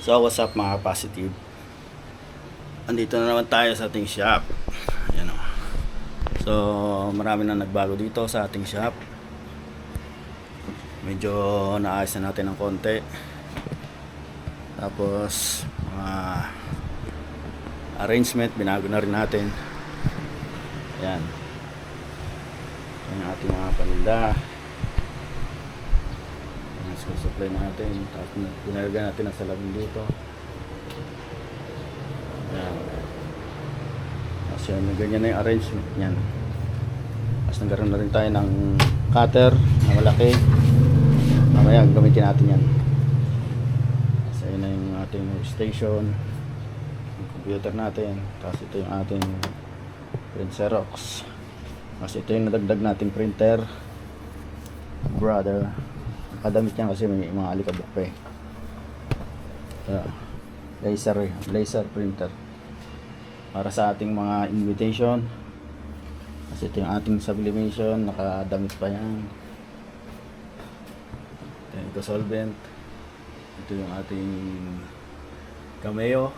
So what's up mga positive, andito na naman tayo sa ating shop. Ayan o. So marami na nagbago dito sa ating shop. Medyo naayos na natin ng konti. Tapos mga arrangement binago na rin natin. Ayan. Ayan ang ating mga paninda. Supply natin, tapos pinalagyan natin ang salamin dito. Ayan. Tapos yan, ganyan na yung arrangement yan. Tapos nagkaroon na rin tayo ng cutter na malaki. Mamaya gamitin natin yan. Tapos ayun na yung ating station, yung computer natin. Tapos ito yung ating print Xerox. Tapos ito yung nadagdag nating printer brother. Kadamit niya kasi may mga alikabok pa eh. Laser printer para sa ating mga invitation. Kasi ito yung ating sublimation, nakadamit pa yan. Ito solvent. Ito yung ating cameo.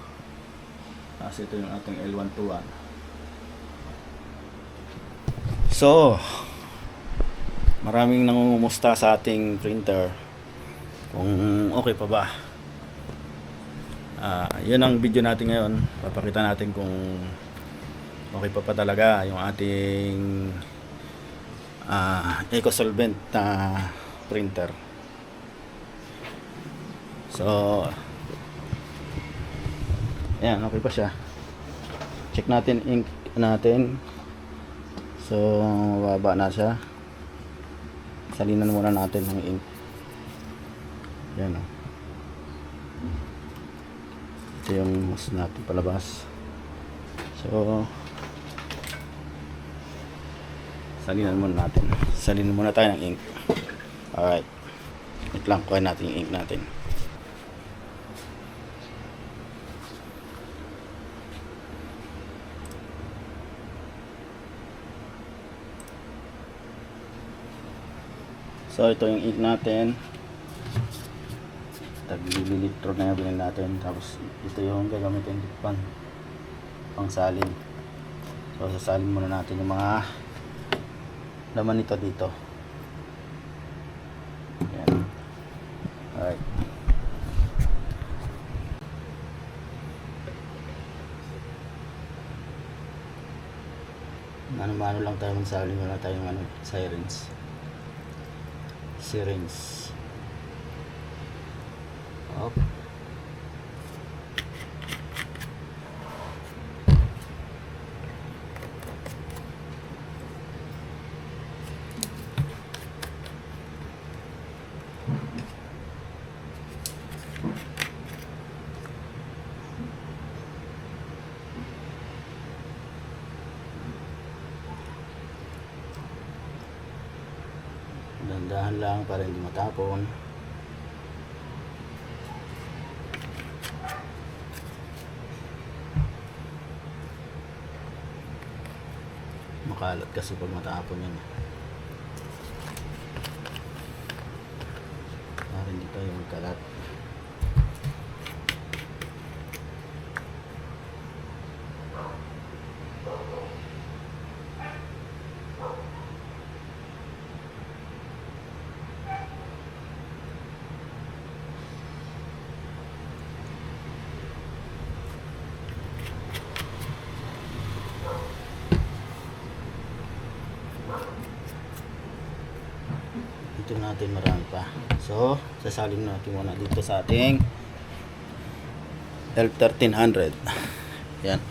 Kasi ito yung ating L121. So maraming nangungumusta sa ating printer kung okay pa ba. Yun ang video natin ngayon. Papakita natin kung okay pa talaga yung ating EcoSolvent printer. So ayan, okay pa siya. Check natin ink natin. So mababa na siya. Salinan muna natin ng ink. Yan o. Ito yung mas natin palabas. So salinan muna natin. Salinan muna tayo ng ink. Alright. Wait lang, kuha natin yung ink natin. So ito yung ink natin. Tag-litro na yung bilhin natin. Tapos ito yung gagamitin pang salin. So sasalin muna natin yung mga laman nito dito. Ayan. Alright. Mano-mano lang tayo magsalin. Wala tayong syringe. Up. Dandahan lang para hindi matapon. Makalat kasi pag matapon yan. Para hindi tayo magkalat. Ito natin marami pa. So, sasalin natin muna dito sa ating L1300. Yan.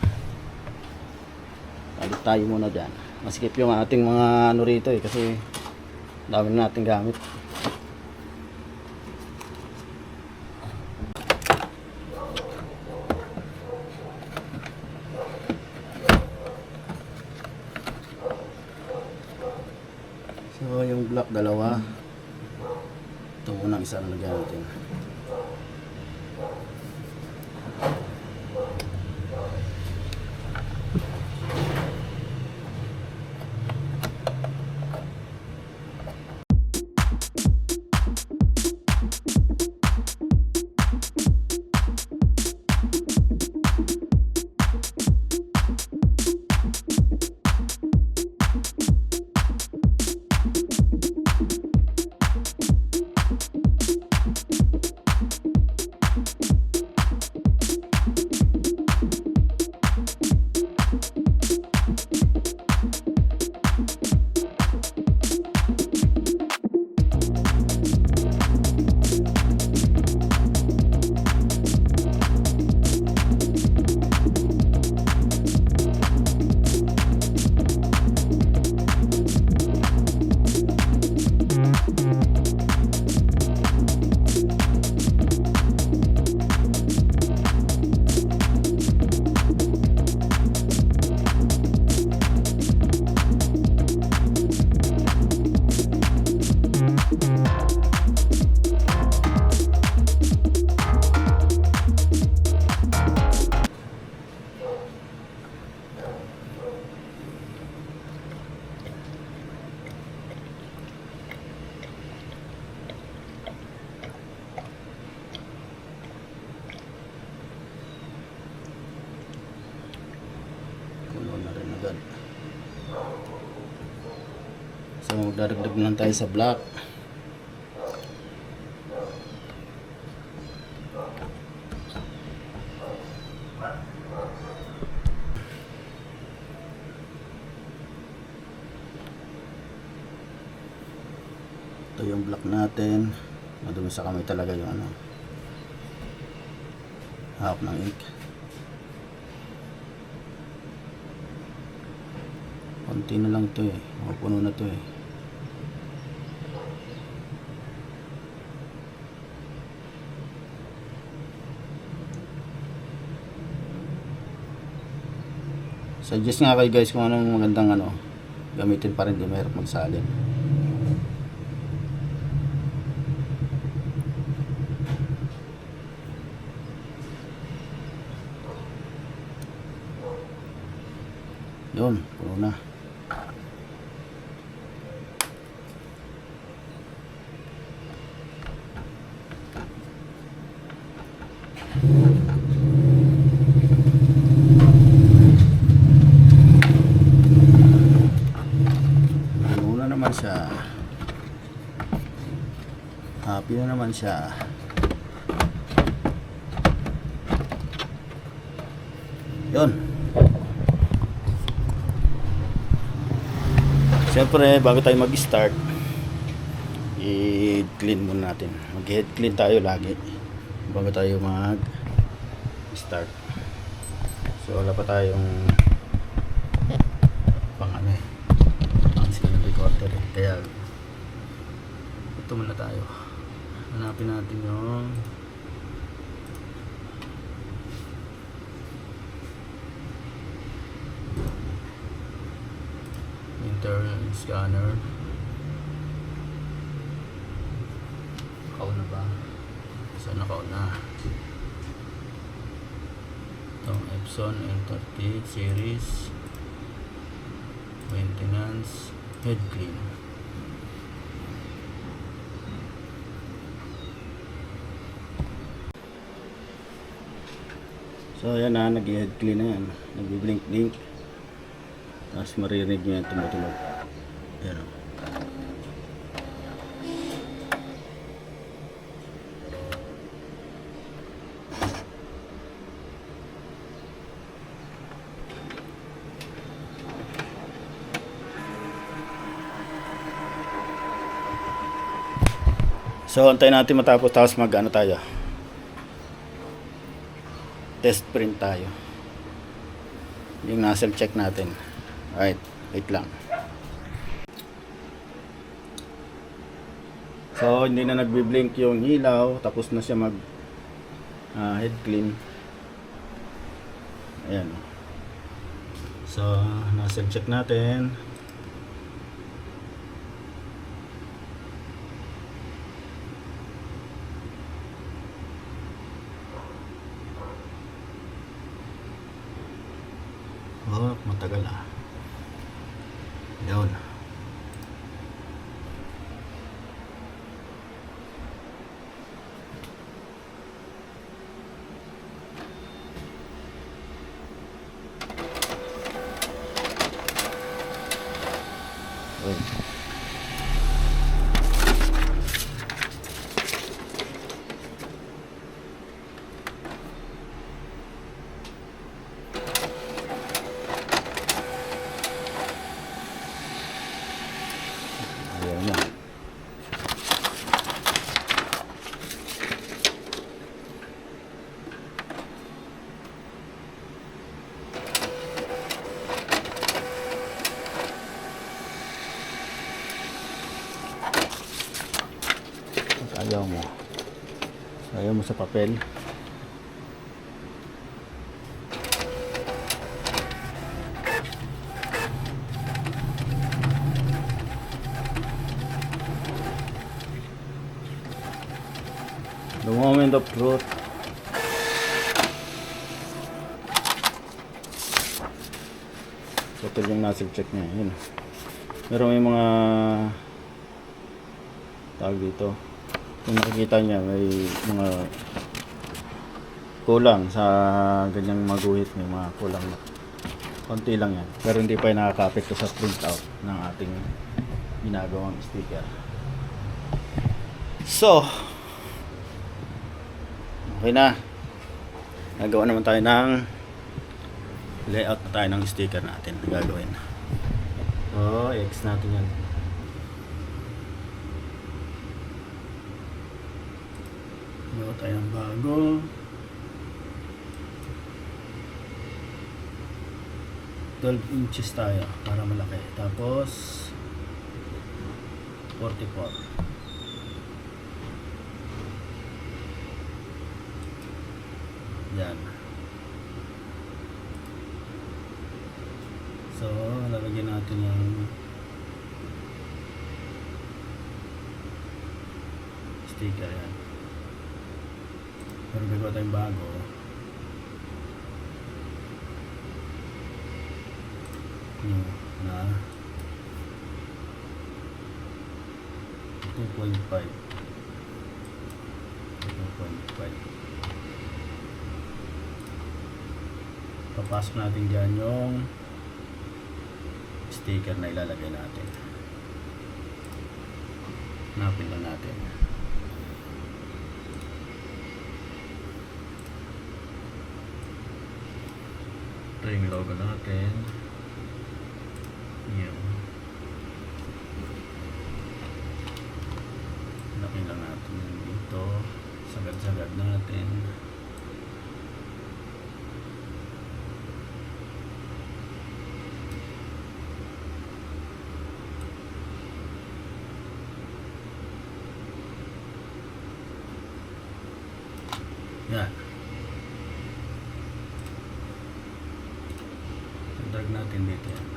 Palit tayo muna dyan. Maskip yung ating mga ano rito eh. Kasi dami na natin gamit. So, yung block dalawa. Ito unang isa na lagyan natin. magdaragdag lang tayo sa block. Ito yung block natin. Madumi sa kamay talaga yung ano, hawak ng ink. Konti na lang ito eh, mapuno na ito eh. Suggest nga kayo guys kung anong magandang ano gamitin para hindi mahirap magsalin. Yun, puno na. Puno na naman siya. Happy na naman siya. Yun. Siyempre, bago tayo mag-start, i-clean muna natin. Mag-head clean tayo lagi bago tayo mag-start. So, wala pa tayong pang screen recorder eh. Kaya, ito muna tayo. Hanapin natin yung scanner. Nakauna ba? Saan nakauna? Itong Epson N30 series maintenance head clean. So ayan na, nag-head clean na yan. Nag-blink-blink. Tapos maririnig nyo yan tumutulog. Ayan o. So antayin natin matapos, tapos mag-ano tayo, test print tayo yung nozzle check natin. Alright, wait lang. So hindi na nagbi-blink yung ilaw, tapos na siya mag head clean. Ayan. So nozzle check natin. Oh, matagal Yun. Ayaw mo sa papel. The moment of truth. So ito yung nozzle check niya. Yun. Meron may mga tawag dito. Kung nakikita niya may mga kulang sa ganyang maguhit, may mga kulang na konti lang yan, pero hindi pa yung nakaka-apekto sa print out ng ating ginagawang sticker. So, okay na. Nagawa naman tayo ng layout na tayo ng sticker natin na gagawin. So, i-X natin yan. Gawa tayo ng bago. $12 tayo para malaki. Tapos 44. Yan. So, lalagyan natin yung sticker yan. Pero gagawa tayong bago. New na 2.5. Papasok natin dyan yung sticker na ilalagay natin. Hanapin lang natin. Ito yung logo natin. Yan. Laki lang natin dito. Sagad-sagad natin. Yan. Drag natin dito yan.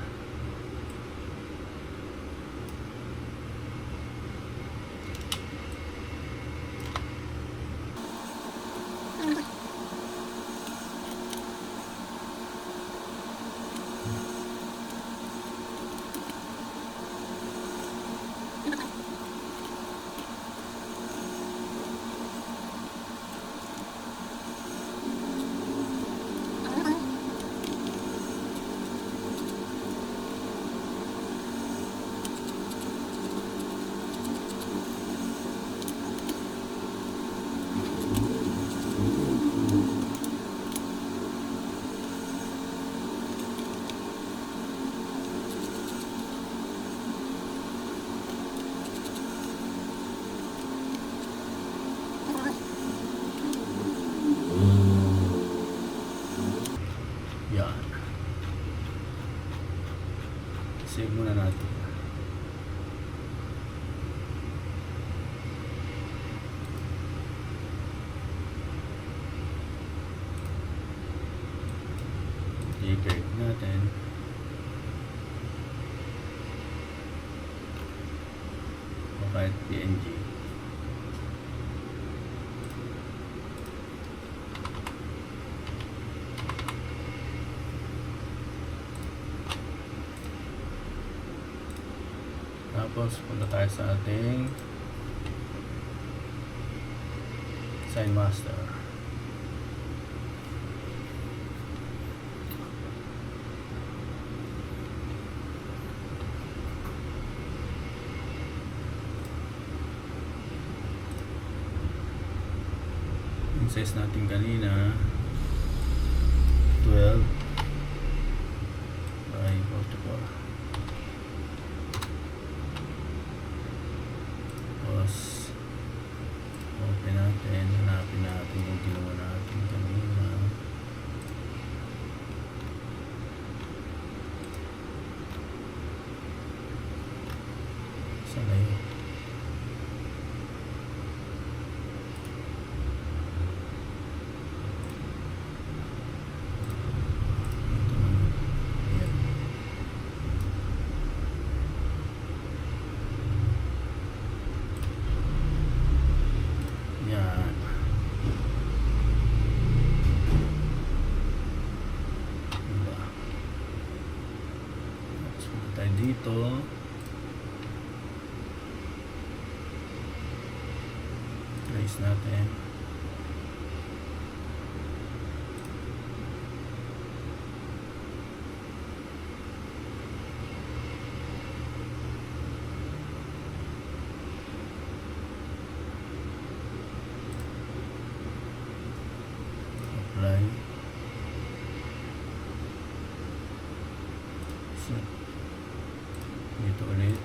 Yan. Save muna natin. I-click natin. O kahit PNG. Tapos punta tayo sa ating Sign Master. Yung size natin kanina 12 by 44. Open natin, hanapin natin yung ginawa natin kanina. Sana yun. Yan. Diba? Tapos punta tayo dito. Trace natin. apply. So, dito ulit.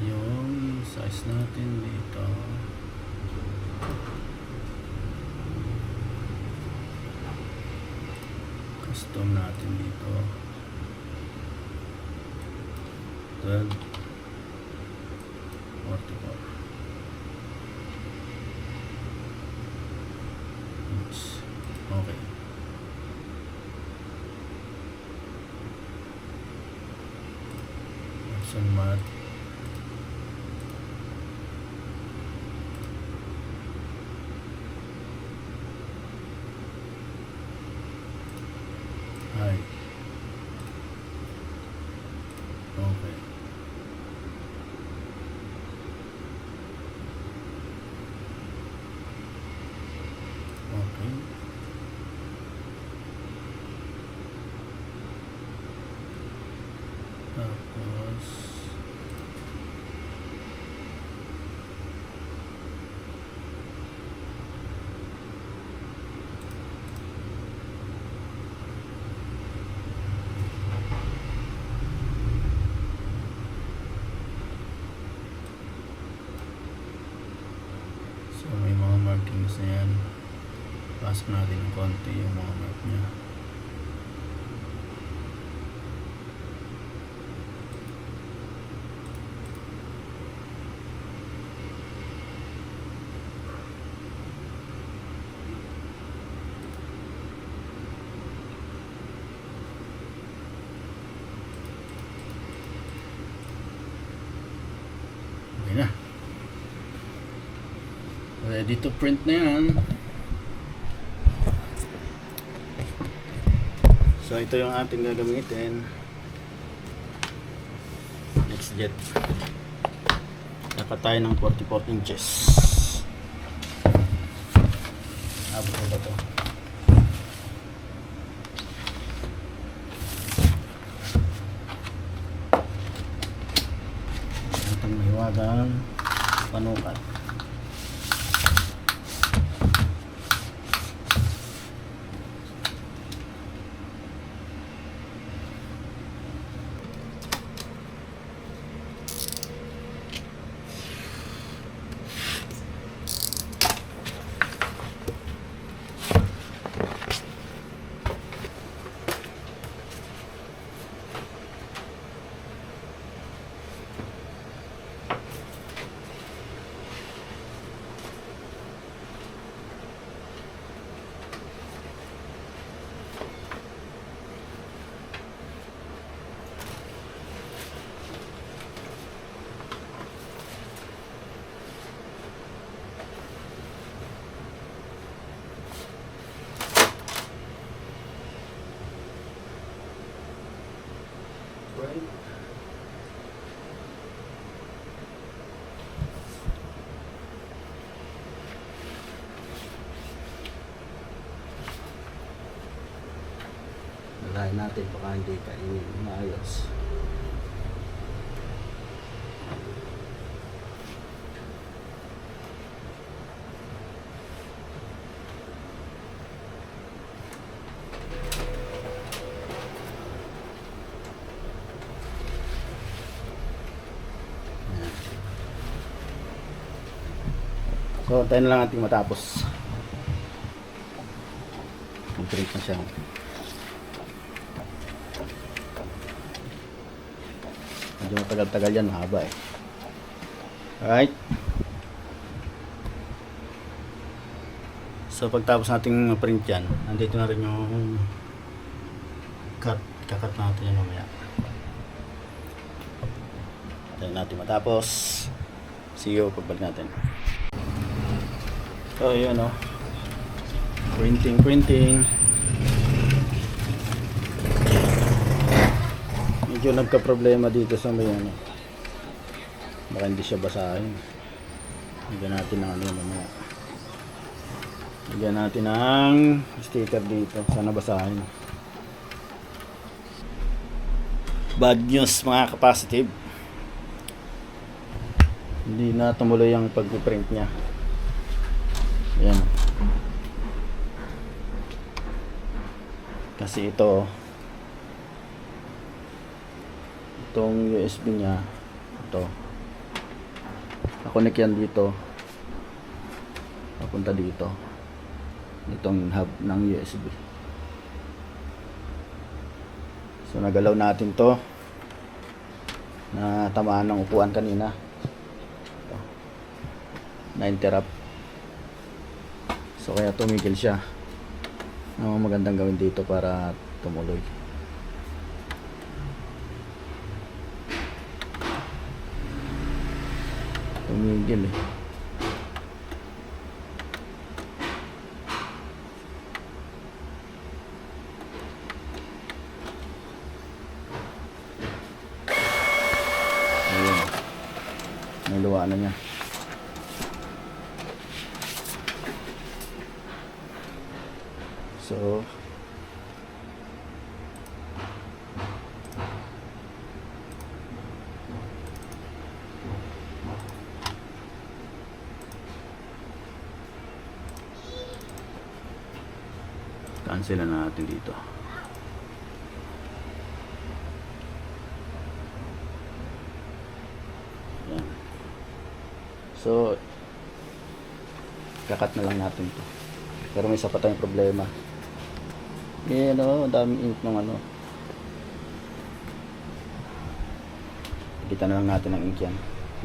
Yung size natin dito. Custom natin dito. 12, 44 inch. Okay. Option mat. Height. Okay. Okay. Tapos so may mga markings na yan. Pasok natin ng konti yung mga mark niya. Okay na. Ready to print na yan. So ito yung ating gagamitin. NextJet. Dapat tayo ng 44 inches. Abot na ba ito? Itong mahiwagang panukat. Right. Lagayin natin baka hindi kainin maayos. So, tayo na lang ating matapos. Mag-print na siya. Medyo matagal-tagal yan, mahaba eh. Alright. So, pagtapos nating print yan, nandito na rin yung cut. Kakat natin yan mamaya. Tayo natin matapos. See you pagbalik natin. So yun o, printing. Medyo nagka-problema dito sa may ano, baka hindi siya basahin. Lagyan natin ng ano yun mamaya. Lagyan natin ng sticker dito, sana basahin. Bad news mga ka-positive. Hindi na tumuloy ang pag-print niya. Yan. Kasi itong USB niya, ito, nakonek yan dito, papunta dito, itong hub ng USB. So nagalaw natin to, na tamaan ng upuan kanina, ito, na-interrupt. So kaya tumigil siya. Ano magandang gawin dito para tumuloy? Tumigil eh. Ayun. May luwa na niya. So cancel na natin dito. Yan. So kakat na lang natin to. Pero may isa pa tayong problema. Daming ink ng kita na lang natin ng ink yan,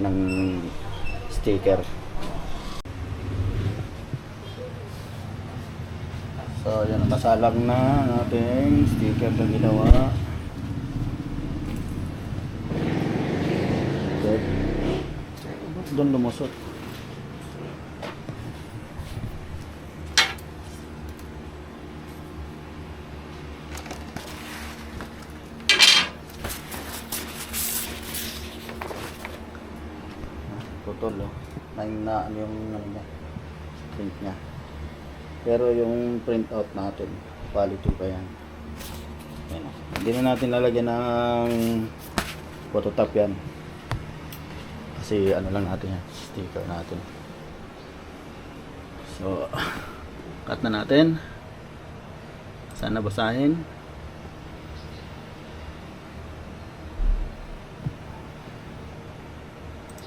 ng sticker. So yan, nakasalang na ang ating sticker na ginawa. Good. Ba't doon lumusot? Putol na yung niya, print niya. Pero yung print out natin, quality pa yan. Ayan. Hindi na natin lalagyan ng phototop yan. Kasi lang natin yan, sticker natin. So, cut na natin. Sana basahin.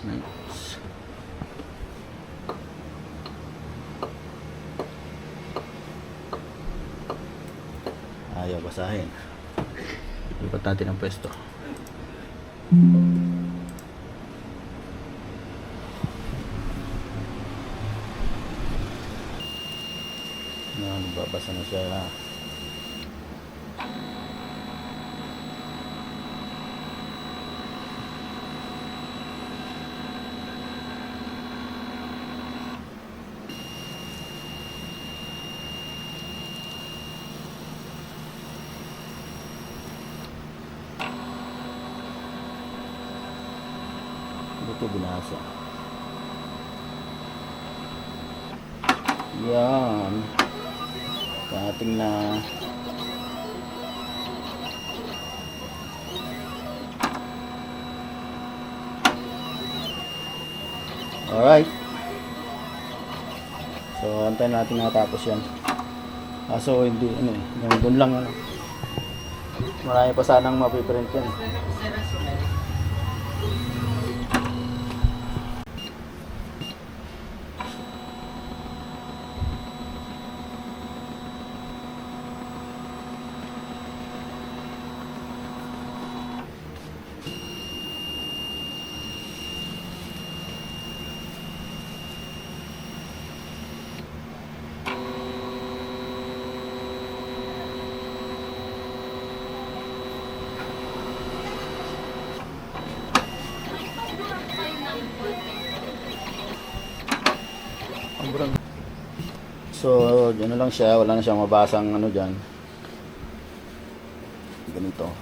Nice. Ayaw basahin. Lipat natin ang pwesto. Babasa na siya. Ito binasa. Yan. Ating na alright. So antayin natin natapos yan. So hindi yung doon lang marami pa sanang mapiprint yan. So, yun lang siya. Wala na siyang mabasang dyan. Ganito.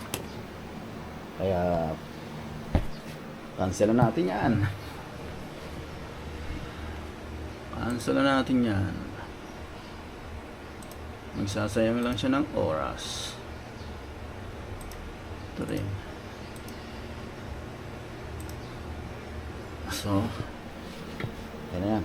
Kaya, cancel na natin yan. Cancel na natin yan. Magsasayang lang siya ng oras. Ito rin. So, yan na yan.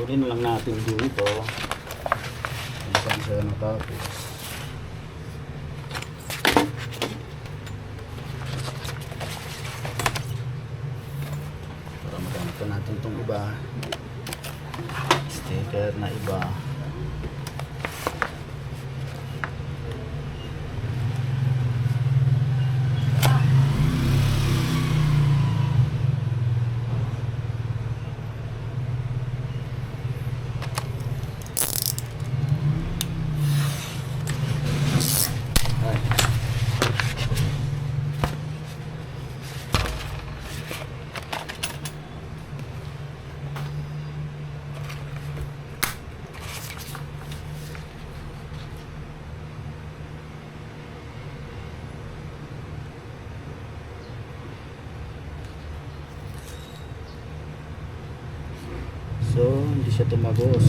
Kunin lang natin dito. Saan siya natapos. Para magamit pa natin itong iba. Sticker na iba. So, hindi siya tumagos.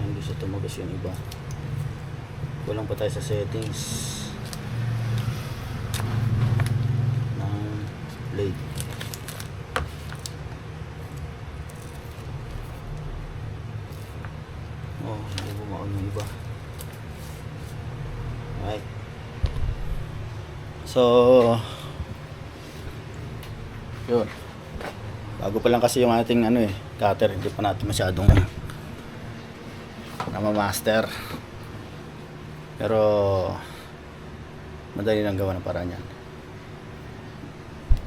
Hindi siya tumagos yung iba. Kulang pa tayo sa settings ng blade. Oh, hindi bumaon yung iba. Right. So, yun. Bago pa lang kasi yung ating cutter, hindi pa natin masyadong namamaster. Pero madali lang gawa ng paraan yan.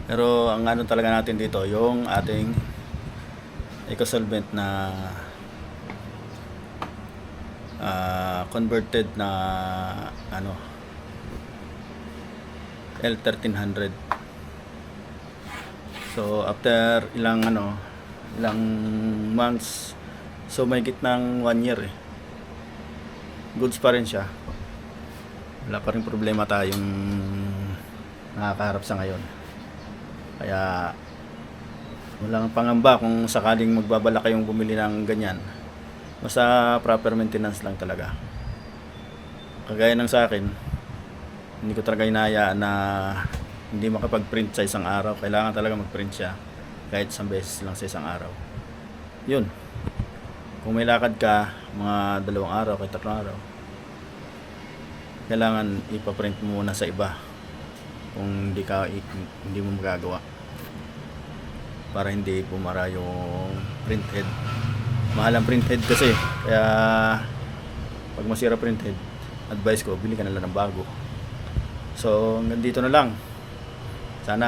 Pero ang talaga natin dito, yung ating EcoSolvent na converted na L1300. So after ilang months, so may gitnang 1 year goods pa rin siya. Wala pa rin problema tayong nakakaharap sa ngayon. Kaya walang pangamba kung sakaling magbabala kayong bumili ng ganyan. Basta proper maintenance lang talaga. Kagaya ng sa akin, hindi ko talaga hinahayaan na hindi makapag-print sa isang araw. Kailangan talaga mag-print siya kahit isang beses lang sa isang araw. Yun. Kung may lakad ka, mga 2 araw, kahit 3 araw, kailangan ipaprint mo muna sa iba kung hindi mo magagawa, para hindi pumara yung printhead. Mahal ang printhead kasi, kaya pag masira printhead, advice ko, bili ka na lang ng bago. So hanggang dito na lang. Sana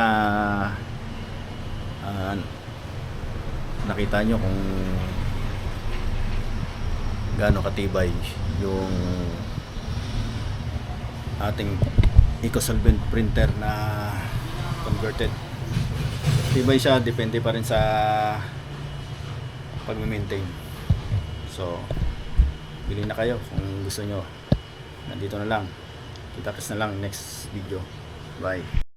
nakita nyo kung gaano katibay yung ating EcoSolvent printer na converted. Tibay siya, depende pa rin sa pag-maintain. So bili na kayo kung gusto nyo. Nandito na lang. Kita-kits na lang next video. Bye.